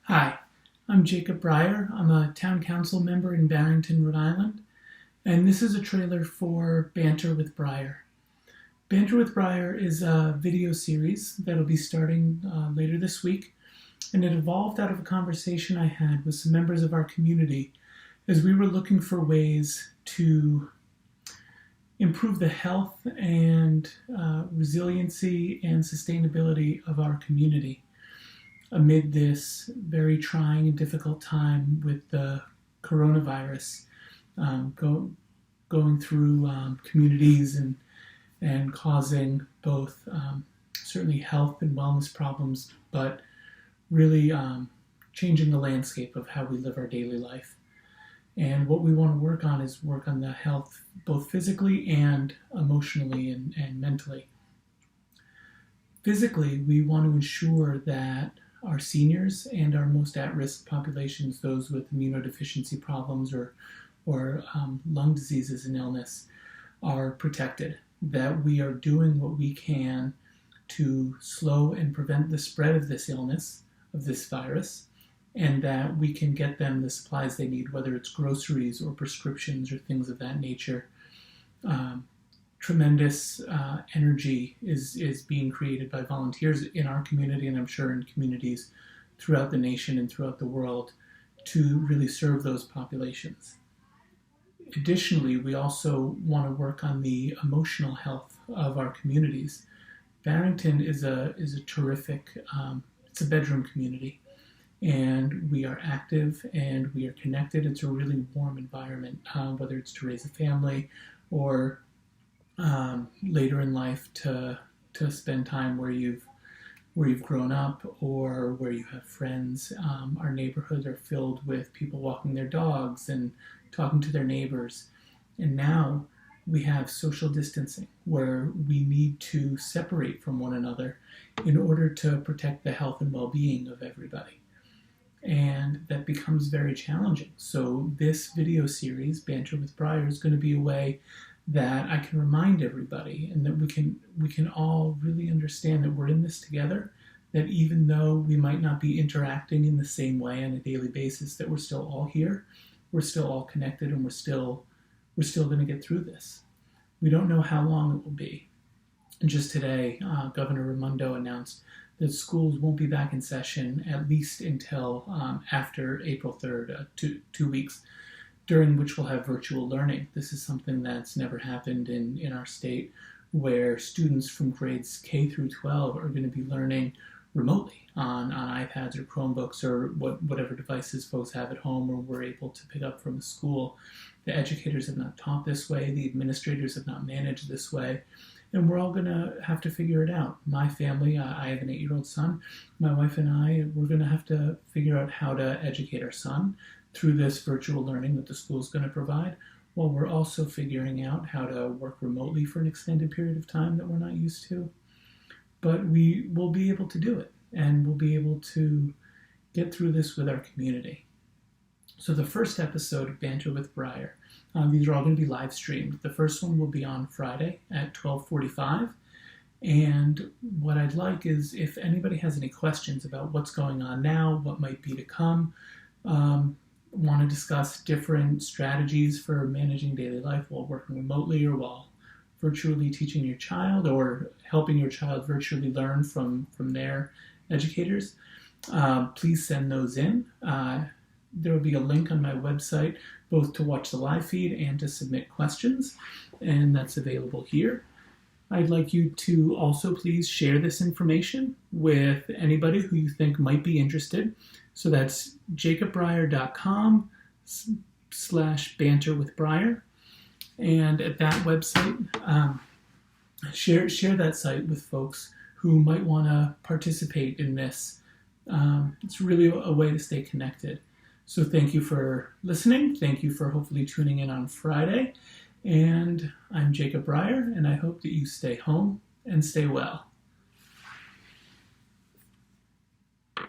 Hi, I'm Jacob Brier. I'm a town council member in Barrington, Rhode Island, and this is a trailer for Banter with Brier. Banter with Brier is a video series that'll be starting later this week, and it evolved out of a conversation I had with some members of our community as we were looking for ways to improve the health and resiliency and sustainability of our community amid this very trying and difficult time with the coronavirus going through communities and causing both certainly health and wellness problems, but really changing the landscape of how we live our daily life. And what we want to work on is work on the health both physically and emotionally and mentally. Physically, we want to ensure that our seniors and our most at-risk populations, those with immunodeficiency problems or lung diseases and illness, are protected, that we are doing what we can to slow and prevent the spread of this illness, of this virus, and that we can get them the supplies they need, whether it's groceries or prescriptions or things of that nature. Tremendous energy is being created by volunteers in our community, and I'm sure in communities throughout the nation and throughout the world, to really serve those populations. Additionally, we also want to work on the emotional health of our communities. Barrington is a terrific, it's a bedroom community, and we are active and we are connected. It's a really warm environment, whether it's to raise a family or later in life to spend time where you've grown up or where you have friends. Our neighborhoods are filled with people walking their dogs and talking to their neighbors. And now we have social distancing where we need to separate from one another in order to protect the health and well-being of everybody. And that becomes very challenging. So this video series, Banter with Brier, is going to be a way that I can remind everybody, and that we can all really understand that we're in this together, that even though we might not be interacting in the same way on a daily basis, that we're still all here, we're still all connected, and we're still going to get through this. We don't know how long it will be. And just today, Governor Raimondo announced that schools won't be back in session at least until after April 3rd, 2 weeks, during which we'll have virtual learning. This is something that's never happened in our state, where students from grades K through 12 are going to be learning remotely on iPads or Chromebooks or whatever devices folks have at home or were able to pick up from the school. The educators have not taught this way, the administrators have not managed this way, and we're all going to have to figure it out. My family, I have an 8-year-old son, my wife and I, we're going to have to figure out how to educate our son through this virtual learning that the school is going to provide, while we're also figuring out how to work remotely for an extended period of time that we're not used to. But we will be able to do it, and we'll be able to get through this with our community. So the first episode of Banter with Brier, these are all going to be live streamed. The first one will be on Friday at 12:45. And what I'd like is, if anybody has any questions about what's going on now, what might be to come, want to discuss different strategies for managing daily life while working remotely or while virtually teaching your child or helping your child virtually learn from their educators, please send those in. There will be a link on my website both to watch the live feed and to submit questions, and that's available here. I'd like you to also please share this information with anybody who you think might be interested. So that's jacobbrier.com/banterwithbrier. And at that website, share that site with folks who might want to participate in this. It's really a way to stay connected. So thank you for listening. Thank you for hopefully tuning in on Friday. And I'm Jacob Brier, and I hope that you stay home and stay well.